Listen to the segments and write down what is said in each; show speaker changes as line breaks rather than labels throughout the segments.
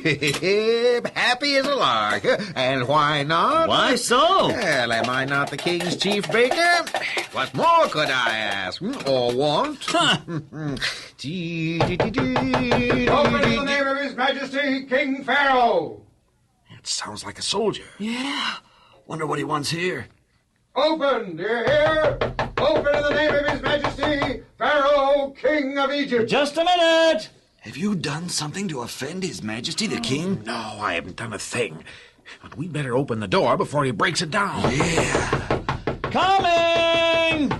Happy as a lark. And why not?
Why so?
Well, am I not the king's chief baker? What more could I ask or want?
Huh.
Open in the name of His Majesty, King Pharaoh.
It sounds like a soldier.
Yeah. Wonder what he wants here.
Open, do you hear? Open in the name of His Majesty, Pharaoh, King of Egypt.
Just a minute. Have you done something to offend His Majesty the King?
No, I haven't done a thing. But we'd better open the door before he breaks it down.
Yeah. Coming!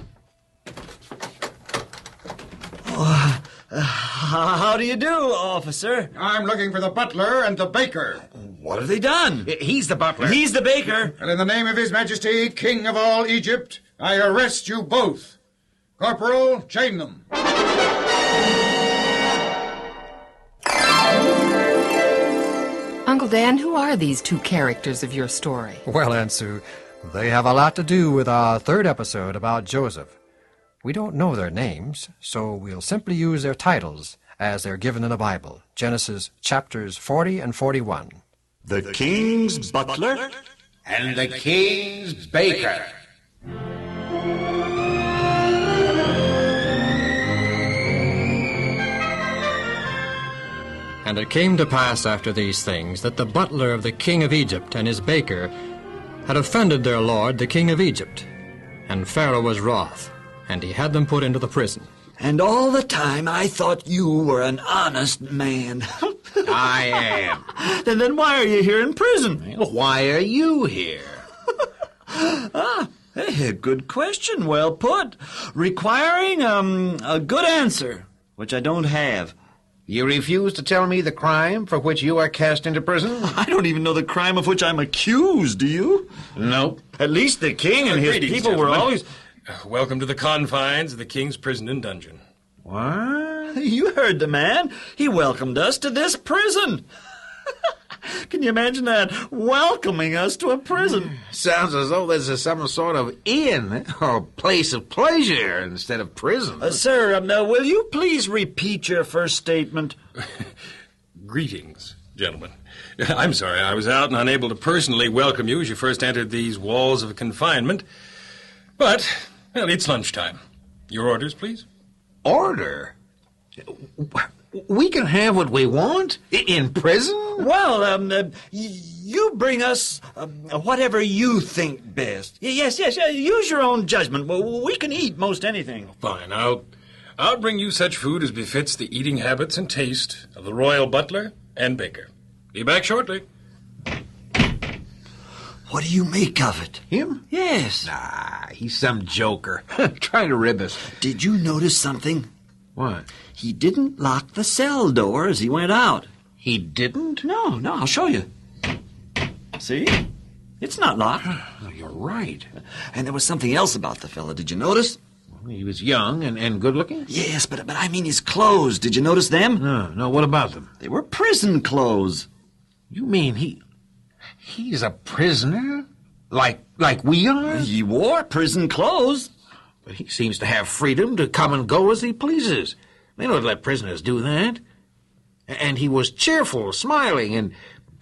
How do you do, officer?
I'm looking for the butler and the baker.
What have they done?
He's the butler.
He's the baker.
And in the name of His Majesty, King of all Egypt, I arrest you both. Corporal, chain them.
Uncle Dan, who are these two characters of your story?
Well, Aunt Sue, they have a lot to do with our third episode about Joseph. We don't know their names, so we'll simply use their titles as they're given in the Bible, Genesis chapters 40 and 41.
The king's butler?
And the king's baker.
And it came to pass after these things that the butler of the king of Egypt and his baker had offended their lord the king of Egypt. And Pharaoh was wroth, and he had them put into the prison.
And all the time I thought you were an honest man.
I am.
Then why are you here in prison?
Why are you here?
Good question, well put. Requiring a good answer, which I don't have.
You refuse to tell me the crime for which you are cast into prison?
I don't even know the crime of which I'm accused, do you?
Nope.
At least the king and his
Greetings,
people were
gentlemen.
always...
Welcome to the confines of the king's prison and dungeon.
What?
You heard the man. He welcomed us to this prison. Can you imagine that? Welcoming us to a prison.
Sounds as though this is some sort of inn or place of pleasure instead of prison.
Sir, will you please repeat your first statement?
Greetings, gentlemen. I'm sorry I was out and unable to personally welcome you as you first entered these walls of confinement. But, well, it's lunchtime. Your orders, please?
Order? We can have what we want? In prison?
Well, you bring us whatever you think best. Yes, use your own judgment. We can eat most anything.
Fine, I'll bring you such food as befits the eating habits and taste of the royal butler and baker. Be back shortly.
What do you make of it?
Him?
Yes.
Nah, he's some joker. Trying to rib us.
Did you notice something?
What?
He didn't lock the cell door as he went out.
He didn't?
No, I'll show you. See? It's not locked.
Oh, you're right.
And there was something else about the fella. Did you notice?
He was young and good-looking?
Yes, but I mean his clothes. Did you notice them?
No, what about them?
They were prison clothes.
You mean he's a prisoner? Like we are?
He wore prison clothes.
But he seems to have freedom to come and go as he pleases. They don't let prisoners do that. And he was cheerful, smiling, and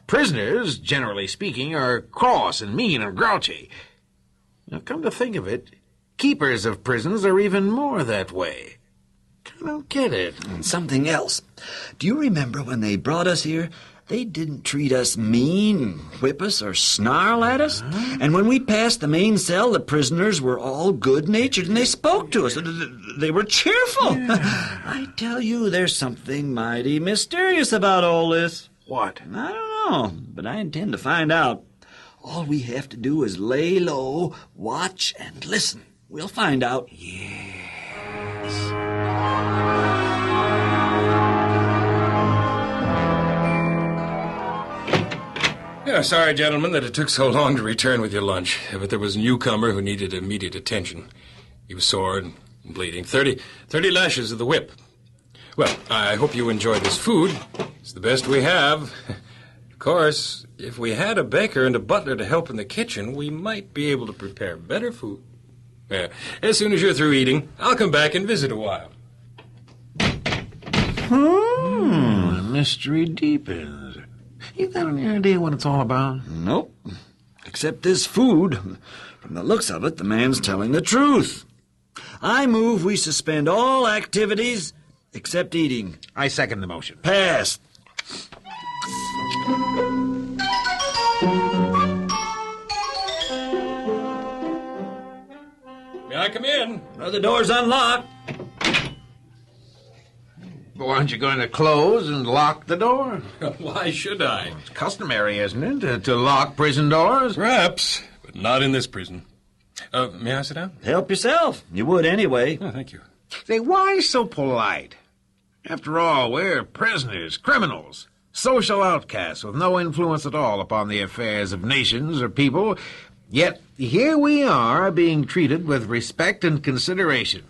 prisoners, generally speaking, are cross and mean and grouchy. Now, come to think of it, keepers of prisons are even more that way. I don't get it.
And something else. Do you remember when they brought us here? They didn't treat us mean, whip us, or snarl at us. And when we passed the main cell, the prisoners were all good-natured, and they spoke to us. They were cheerful. Yeah. I tell you, there's something mighty mysterious about all this.
What?
I don't know, but I intend to find out. All we have to do is lay low, watch, and listen. We'll find out.
Yes.
Yeah, sorry, gentlemen, that it took so long to return with your lunch. But there was a newcomer who needed immediate attention. He was sore and bleeding. 30 lashes of the whip. Well, I hope you enjoyed this food. It's the best we have. Of course, if we had a baker and a butler to help in the kitchen, we might be able to prepare better food. Yeah, as soon as you're through eating, I'll come back and visit a while.
The mystery deepens. You got any idea what it's all about?
Nope. Except this food. From the looks of it, the man's telling the truth. I move we suspend all activities except eating.
I second the motion.
Passed.
May I come in?
The door's unlocked.
Well, aren't you going to close and lock the door?
Why should I?
It's customary, isn't it, to lock prison doors?
Perhaps, but not in this prison. May I sit down?
Help yourself. You would anyway.
Oh, thank you.
Say, why so polite? After all, we're prisoners, criminals, social outcasts with no influence at all upon the affairs of nations or people. Yet here we are being treated with respect and consideration.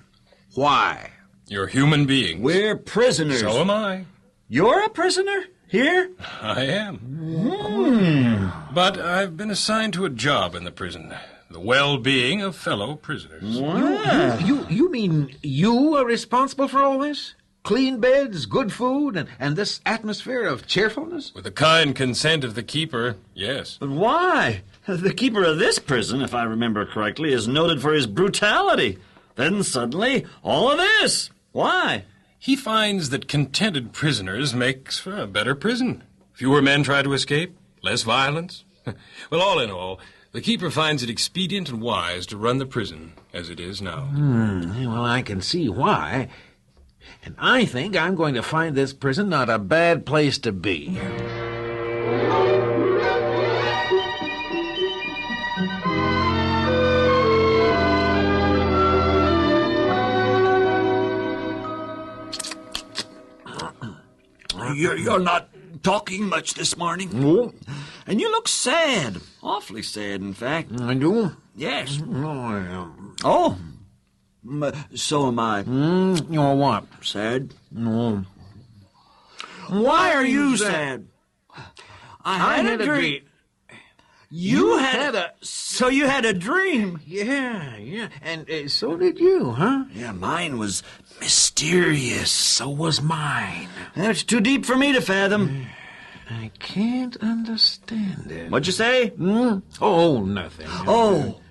Why?
You're human beings.
We're prisoners.
So am I.
You're a prisoner? Here?
I am. But I've been assigned to a job in the prison. The well-being of fellow prisoners.
Wow.
You mean you are responsible for all this? Clean beds, good food, and this atmosphere of cheerfulness?
With the kind consent of the keeper, yes.
But why? The keeper of this prison, if I remember correctly, is noted for his brutality. Then suddenly, all of this. Why?
He finds that contented prisoners makes for a better prison. Fewer men try to escape, less violence. Well, all in all, the keeper finds it expedient and wise to run the prison as it is now.
Well, I can see why. And I think I'm going to find this prison not a bad place to be.
You're not talking much this morning.
No,
And you look sad. Awfully sad, in fact.
I do.
Yes.
No, I am.
Oh. So am I.
You know what?
Sad?
No.
Why are you sad? I had a dream. You had a... So you had a dream?
Yeah. And so did you, huh?
Yeah, mine was mysterious.
So was mine.
That's too deep for me to fathom.
I can't understand it.
What'd you say?
Oh, nothing.
Oh.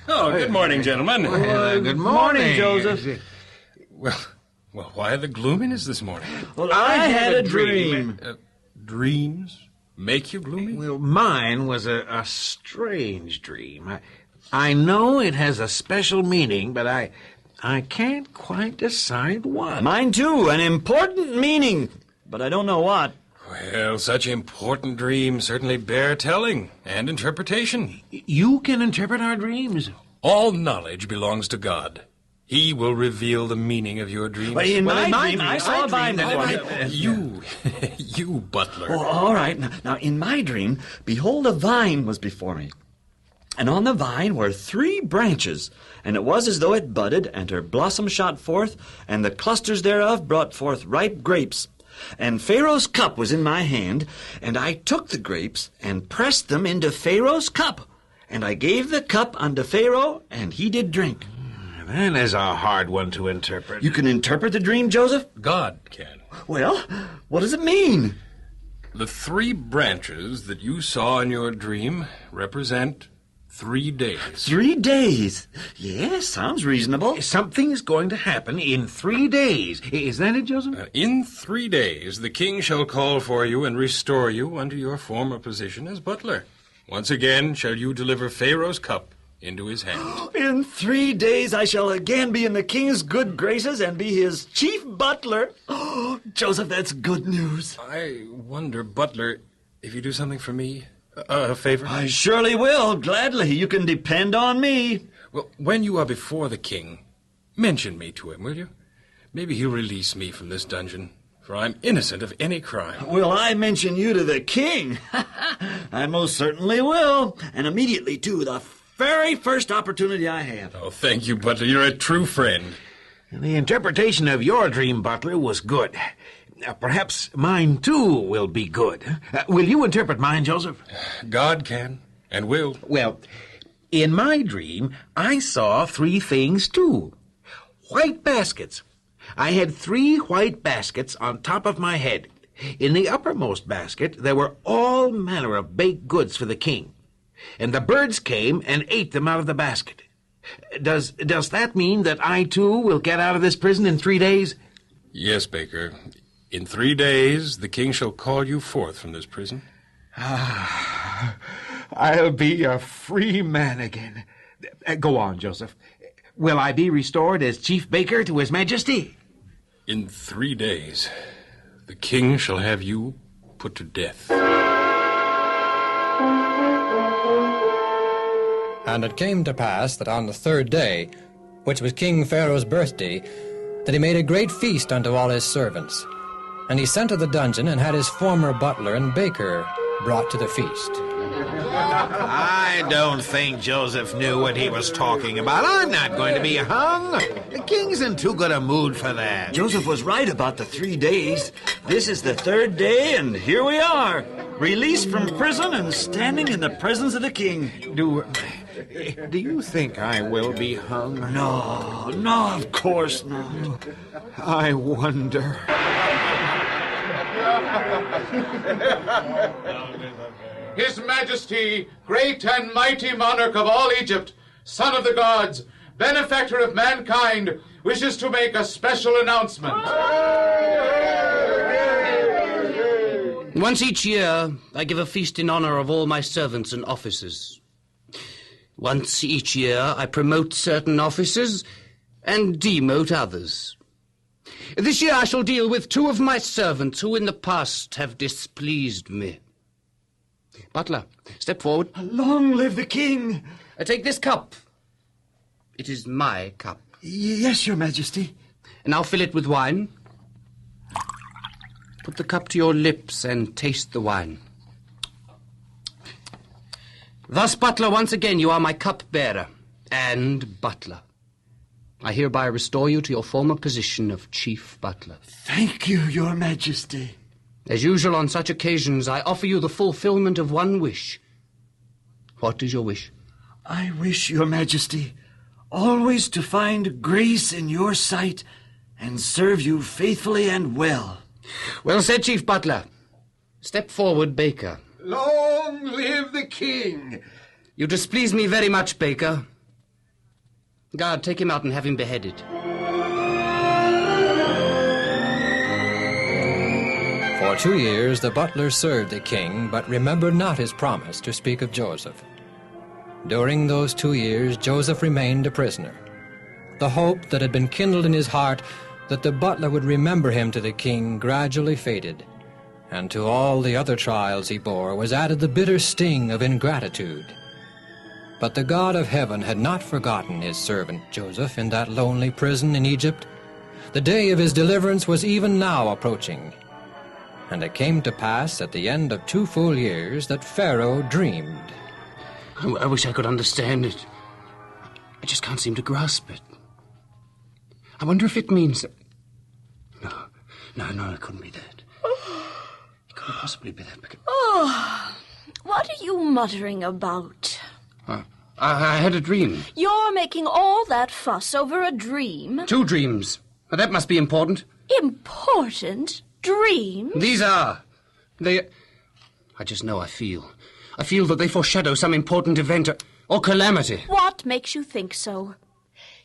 Oh, good morning, gentlemen.
Good morning,
Joseph.
Well, why the gloominess this morning?
Well, I had a dream.
Dreams make you gloomy?
Well, mine was a strange dream. I know it has a special meaning, but I can't quite decide what.
Mine too, an important meaning. But I don't know what.
Well, such important dreams certainly bear telling and interpretation.
You can interpret our dreams.
All knowledge belongs to God. He will reveal the meaning of your dreams.
But in my dream, I saw a vine before me.
You butler.
Oh, all right. Now, in my dream, behold, a vine was before me. And on the vine were 3 branches, and it was as though it budded, and her blossom shot forth, and the clusters thereof brought forth ripe grapes. And Pharaoh's cup was in my hand, and I took the grapes and pressed them into Pharaoh's cup. And I gave the cup unto Pharaoh, and he did drink.
That is a hard one to interpret.
You can interpret the dream, Joseph?
God can.
Well, what does it mean?
The 3 branches that you saw in your dream represent 3 days.
3 days? Yes, sounds reasonable.
Something's going to happen in 3 days. Is that it, Joseph?
In 3 days, the king shall call for you and restore you unto your former position as butler. Once again shall you deliver Pharaoh's cup into his hand.
In 3 days I shall again be in the king's good graces and be his chief butler. Oh, Joseph, that's good news.
I wonder, butler, if you do something for me, a favor?
I surely will, gladly. You can depend on me.
Well, when you are before the king, mention me to him, will you? Maybe he'll release me from this dungeon, for I'm innocent of any crime.
Will I mention you to the king? I most certainly will. And immediately, too, the very first opportunity I have.
Oh, thank you, butler. You're a true friend.
The interpretation of your dream, Butler, was good. Perhaps mine, too, will be good. Will you interpret mine, Joseph?
God can and will.
Well, in my dream, I saw 3 things, too. White baskets. I had 3 white baskets on top of my head. In the uppermost basket there were all manner of baked goods for the king, and the birds came and ate them out of the basket. Does that mean that I, too, will get out of this prison in 3 days?
Yes, Baker. In 3 days, the king shall call you forth from this prison.
I'll be a free man again. Go on, Joseph. Will I be restored as chief baker to His Majesty?
In 3 days, the king shall have you put to death.
And it came to pass that on the 3rd day, which was King Pharaoh's birthday, that he made a great feast unto all his servants. And he sent to the dungeon and had his former butler and baker brought to the feast.
I don't think Joseph knew what he was talking about. I'm not going to be hung. The king's in too good a mood for that.
Joseph was right about the 3 days. This is the 3rd day, and here we are, released from prison and standing in the presence of the king.
Do you think I will be hung?
No, of course not.
I wonder.
His Majesty, great and mighty monarch of all Egypt, son of the gods, benefactor of mankind, wishes to make a special announcement.
Once each year, I give a feast in honor of all my servants and officers. Once each year, I promote certain officers and demote others. This year I shall deal with 2 of my servants who in the past have displeased me. Butler, step forward.
Long live the king!
Take this cup. It is my cup.
Yes, Your Majesty.
And now fill it with wine. Put the cup to your lips and taste the wine. Thus, Butler, once again you are my cup-bearer and butler. I hereby restore you to your former position of chief butler.
Thank you, Your Majesty.
As usual on such occasions, I offer you the fulfillment of one wish. What is your wish?
I wish, Your Majesty, always to find grace in your sight and serve you faithfully and well.
Well said, Chief Butler. Step forward, Baker.
Long live the king!
You displease me very much, Baker. Guard, take him out and have him beheaded.
For 2 years the butler served the king, but remembered not his promise to speak of Joseph. During those 2 years Joseph remained a prisoner. The hope that had been kindled in his heart that the butler would remember him to the king gradually faded, and to all the other trials he bore was added the bitter sting of ingratitude. But the God of heaven had not forgotten his servant Joseph in that lonely prison in Egypt. The day of his deliverance was even now approaching. And it came to pass at the end of 2 full years that Pharaoh dreamed.
I wish I could understand it. I just can't seem to grasp it. I wonder if it means that... No, it couldn't be that. It couldn't possibly be that. Because...
Oh, what are you muttering about?
I had a dream.
You're making all that fuss over a dream?
2 dreams. Now, that must be important.
Important? Dreams?
These are. They... I just know I feel that they foreshadow some important event or calamity.
What makes you think so?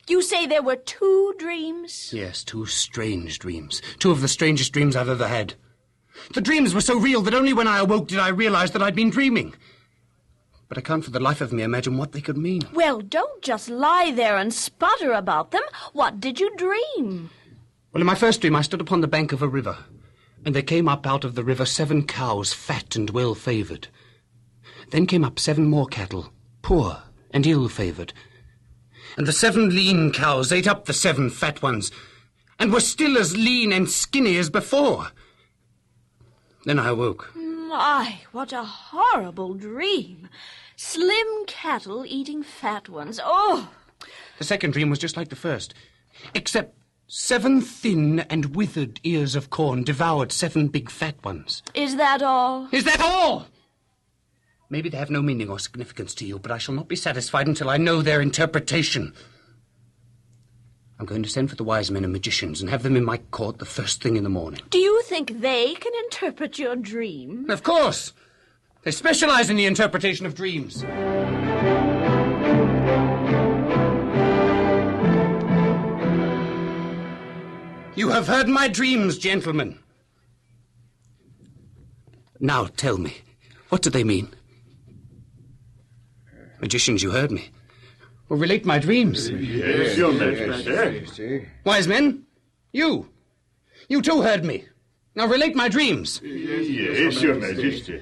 You say there were 2 dreams?
Yes, 2 strange dreams. 2 of the strangest dreams I've ever had. The dreams were so real that only when I awoke did I realize that I'd been dreaming. But I can't for the life of me imagine what they could mean.
Well, don't just lie there and sputter about them. What did you dream?
Well, in my first dream I stood upon the bank of a river, and there came up out of the river 7 cows, fat and well-favoured. Then came up 7 more cattle, poor and ill-favoured. And the 7 lean cows ate up the 7 fat ones, and were still as lean and skinny as before. Then I awoke.
My, what a horrible dream. Slim cattle eating fat ones. Oh!
The second dream was just like the first, except 7 thin and withered ears of corn devoured 7 big fat ones.
Is that all?
Is that all? Maybe they have no meaning or significance to you, but I shall not be satisfied until I know their interpretation. I'm going to send for the wise men and magicians and have them in my court the first thing in the morning.
Do you think they can interpret your dream?
Of course. They specialize in the interpretation of dreams. You have heard my dreams, gentlemen. Now tell me, what do they mean? Magicians, you heard me. Well, relate my dreams.
Yes, Your Majesty.
Wise men, you too heard me. Now relate my dreams.
Yes, Your Majesty.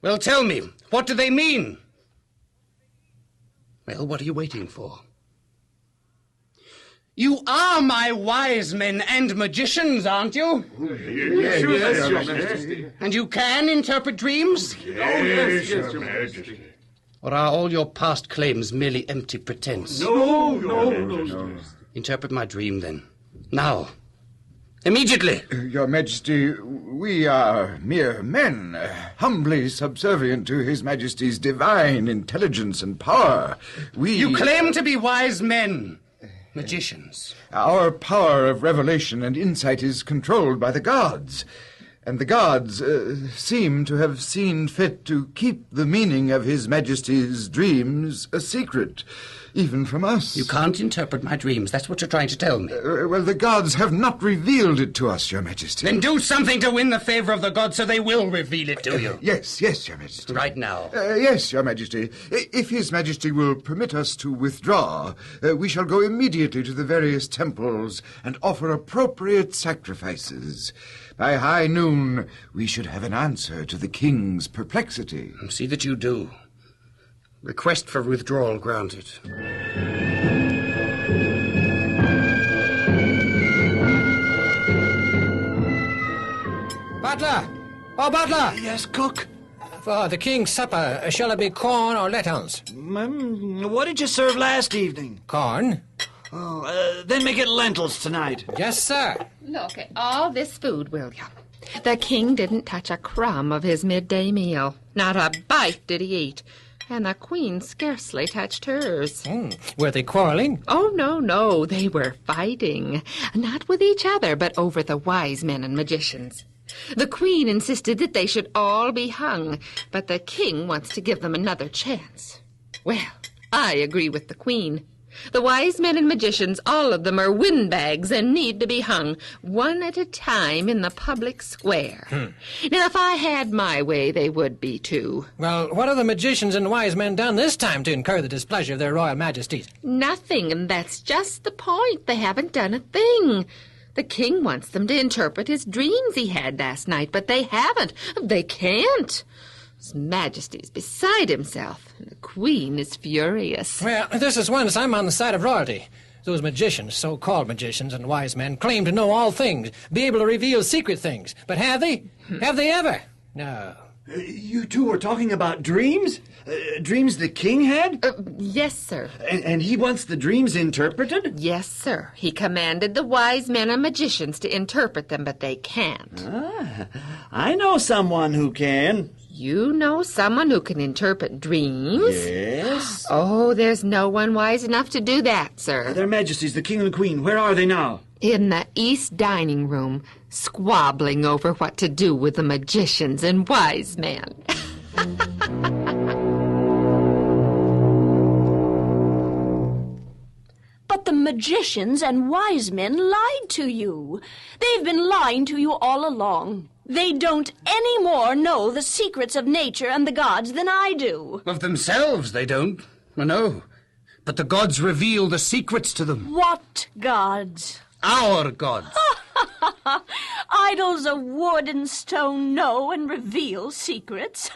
Well, tell me, what do they mean? Well, what are you waiting for? You are my wise men and magicians, aren't you?
Yes, Your Majesty.
And you can interpret dreams?
Yes, Your Majesty.
Or are all your past claims merely empty pretense?
No.
Interpret my dream, then. Now. Immediately.
Your Majesty, we are mere men, humbly subservient to His Majesty's divine intelligence and power.
You claim to be wise men. Magicians.
Our power of revelation and insight is controlled by the gods. And the gods seem to have seen fit to keep the meaning of His Majesty's dreams a secret, even from us.
You can't interpret my dreams. That's what you're trying to tell me.
Well, the gods have not revealed it to us, Your Majesty.
Then do something to win the favor of the gods so they will reveal it to you.
Yes, Your Majesty.
Right now.
Yes, Your Majesty. If His Majesty will permit us to withdraw, we shall go immediately to the various temples and offer appropriate sacrifices. By high noon, we should have an answer to the king's perplexity.
See that you do. Request for withdrawal granted.
Butler! Oh, Butler!
Yes, cook?
For the king's supper, shall it be corn or lentils?
What did you serve last evening?
Corn?
Oh, then make it lentils tonight.
Yes, sir.
Look at all this food, will you? The king didn't touch a crumb of his midday meal. Not a bite did he eat. And the queen scarcely touched hers.
Were they quarreling?
Oh, no, they were fighting. Not with each other, but over the wise men and magicians. The queen insisted that they should all be hung, but the king wants to give them another chance. Well, I agree with the queen. The wise men and magicians, all of them, are windbags and need to be hung, one at a time in the public square. Now, if I had my way, they would be, too.
Well, what have the magicians and wise men done this time to incur the displeasure of their royal majesties?
Nothing, and that's just the point. They haven't done a thing. The king wants them to interpret his dreams he had last night, but they haven't. They can't. His Majesty's beside himself, and the Queen is furious.
Well, this is once I'm on the side of royalty. Those magicians, so-called magicians and wise men, claim to know all things, be able to reveal secret things. But have they? Have they ever? No.
You two were talking about dreams? Dreams the king had?
Yes, sir.
And he wants the dreams interpreted?
Yes, sir. He commanded the wise men and magicians to interpret them, but they can't.
I know someone who can.
You know someone who can interpret dreams?
Yes.
Oh, there's no one wise enough to do that, sir.
Their Majesties, the king and the queen, where are they now?
In the east dining room, squabbling over what to do with the magicians and wise men.
But the magicians and wise men lied to you. They've been lying to you all along. They don't any more know the secrets of nature and the gods than I do.
Of themselves, they don't. No. But the gods reveal the secrets to them.
What gods?
Our gods.
Idols of wood and stone know and reveal secrets.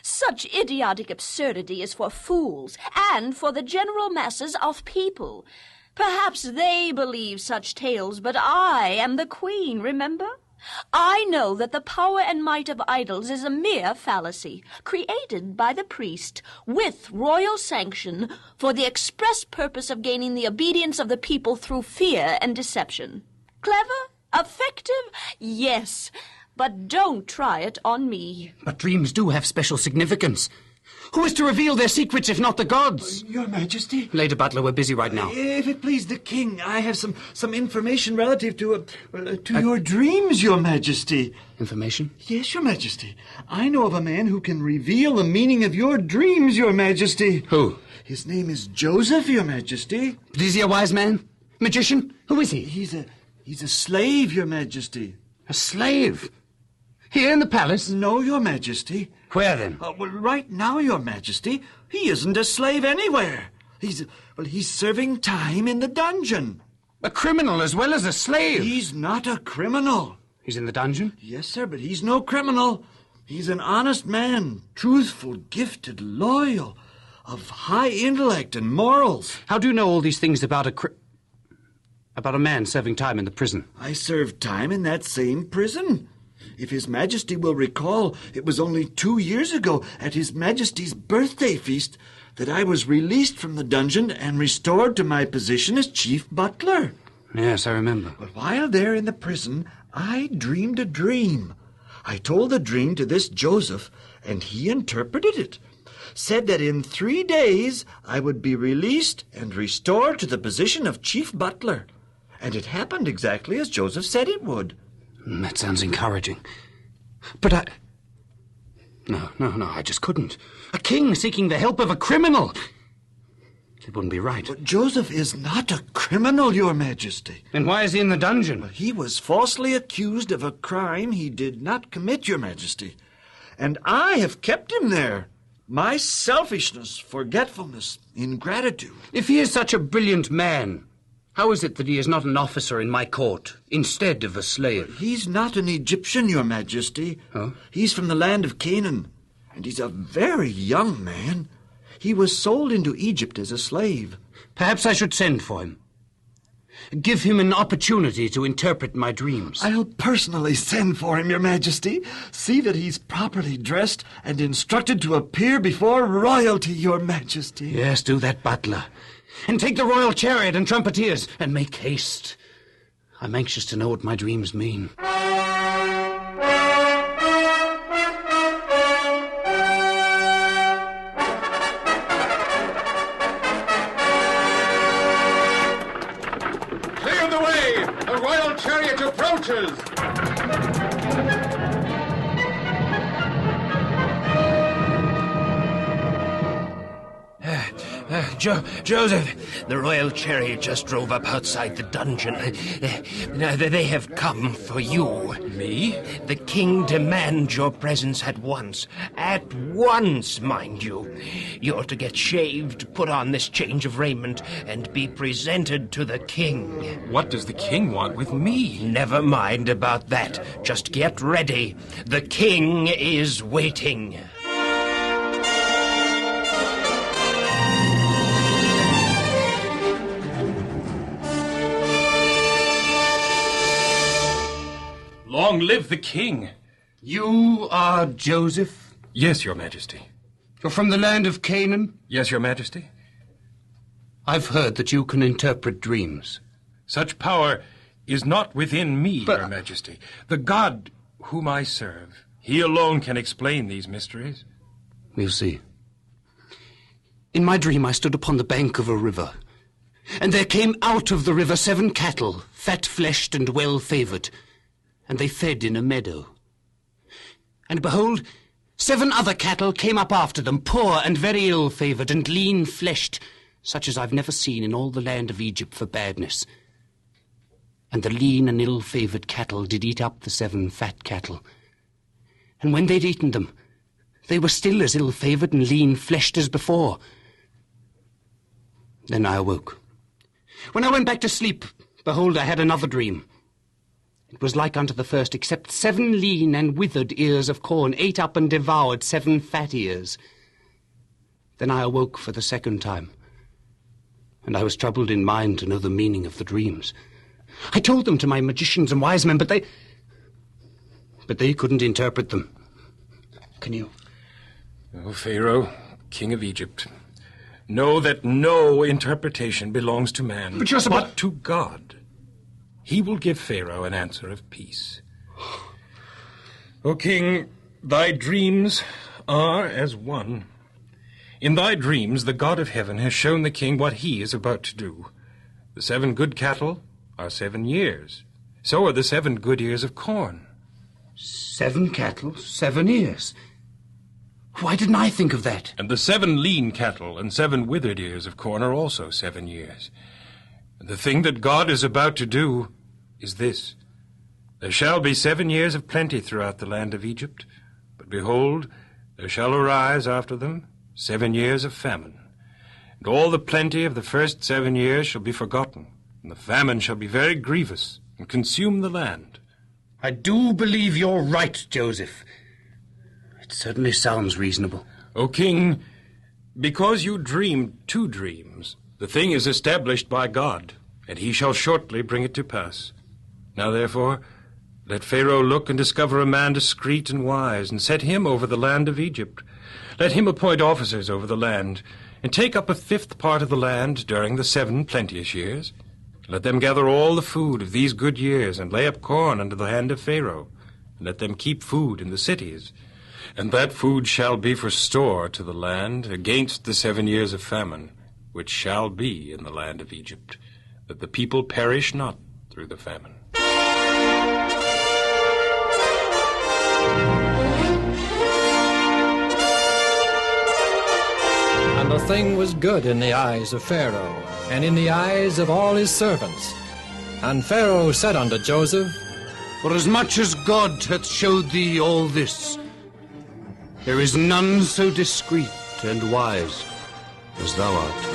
Such idiotic absurdity is for fools and for the general masses of people. Perhaps they believe such tales, but I am the queen, remember? I know that the power and might of idols is a mere fallacy, created by the priest, with royal sanction, for the express purpose of gaining the obedience of the people through fear and deception. Clever? Effective? Yes, but don't try it on me.
But dreams do have special significance. Who is to reveal their secrets if not the gods?
Your Majesty?
Lady Butler, we're busy right now.
If it please the king, I have some information relative to your dreams, Your Majesty.
Information?
Yes, Your Majesty. I know of a man who can reveal the meaning of your dreams, Your Majesty.
Who?
His name is Joseph, Your Majesty.
Is he a wise man? Magician? Who is he?
He's a slave, Your Majesty.
A slave? Here in the palace?
No, Your Majesty.
Where then?
Well, right now, Your Majesty, he isn't a slave anywhere. He's serving time in the dungeon.
A criminal as well as a slave?
He's not a criminal.
He's in the dungeon?
Yes, sir, but he's no criminal. He's an honest man, truthful, gifted, loyal, of high intellect and morals.
How do you know all these things about a man serving time in the prison?
I served time in that same prison. If His Majesty will recall, it was only 2 years ago at His Majesty's birthday feast that I was released from the dungeon and restored to my position as chief butler.
Yes, I remember.
But while there in the prison, I dreamed a dream. I told the dream to this Joseph, and he interpreted it. Said that in 3 days I would be released and restored to the position of chief butler. And it happened exactly as Joseph said it would.
That sounds encouraging. But No, I just couldn't. A king seeking the help of a criminal. It wouldn't be right.
But Joseph is not a criminal, Your Majesty.
Then why is he in the dungeon?
He was falsely accused of a crime he did not commit, Your Majesty. And I have kept him there. My selfishness, forgetfulness, ingratitude.
If he is such a brilliant man, how is it that he is not an officer in my court, instead of a slave?
He's not an Egyptian, Your Majesty.
Huh?
He's from the land of Canaan, and he's a very young man. He was sold into Egypt as a slave.
Perhaps I should send for him. Give him an opportunity to interpret my dreams.
I'll personally send for him, Your Majesty. See that he's properly dressed and instructed to appear before royalty, Your Majesty.
Yes, do that, butler. And take the royal chariot and trumpeters, and make haste. I'm anxious to know what my dreams mean.
Clear the way! The royal chariot approaches!
Joseph, the royal chariot just drove up outside the dungeon. Now, they have come for you.
Me?
The king demands your presence at once. At once, mind you. You're to get shaved, put on this change of raiment, and be presented to the king.
What does the king want with me?
Never mind about that. Just get ready. The king is waiting.
Long live the king!
You are Joseph?
Yes, Your Majesty.
You're from the land of Canaan?
Yes, Your Majesty.
I've heard that you can interpret dreams.
Such power is not within me, Your Majesty. The God whom I serve, he alone can explain these mysteries.
We'll see. In my dream, I stood upon the bank of a river, and there came out of the river 7 cattle, fat-fleshed and well-favored, and they fed in a meadow. And behold, 7 other cattle came up after them, poor and very ill-favored and lean-fleshed, such as I've never seen in all the land of Egypt for badness. And the lean and ill-favored cattle did eat up the 7 fat cattle. And when they'd eaten them, they were still as ill-favored and lean-fleshed as before. Then I awoke. When I went back to sleep, behold, I had another dream. It was like unto the first, except 7 lean and withered ears of corn ate up and devoured 7 fat ears. Then I awoke for the second time, and I was troubled in mind to know the meaning of the dreams. I told them to my magicians and wise men, but they couldn't interpret them. Can you?
O Pharaoh, king of Egypt, know that no interpretation belongs to man, but to God. He will give Pharaoh an answer of peace. O king, thy dreams are as one. In thy dreams the God of heaven has shown the king what he is about to do. The 7 good cattle are 7 years. So are the 7 good ears of corn.
7 cattle, 7 ears. Why didn't I think of that?
And the 7 lean cattle and 7 withered ears of corn are also 7 years. And the thing that God is about to do is this. There shall be 7 years of plenty throughout the land of Egypt, but behold, there shall arise after them 7 years of famine. And all the plenty of the first 7 years shall be forgotten, and the famine shall be very grievous, and consume the land.
I do believe you're right, Joseph. It certainly sounds reasonable.
O king, because you dreamed 2 dreams, the thing is established by God, and he shall shortly bring it to pass. Now therefore, let Pharaoh look and discover a man discreet and wise, and set him over the land of Egypt. Let him appoint officers over the land, and take up a 5th part of the land during the 7 plenteous years. Let them gather all the food of these good years, and lay up corn under the hand of Pharaoh, and let them keep food in the cities. And that food shall be for store to the land against the 7 years of famine, which shall be in the land of Egypt, that the people perish not through the famine.
And the thing was good in the eyes of Pharaoh, and in the eyes of all his servants. And Pharaoh said unto Joseph,
Forasmuch as God hath showed thee all this, there is none so discreet and wise as thou art.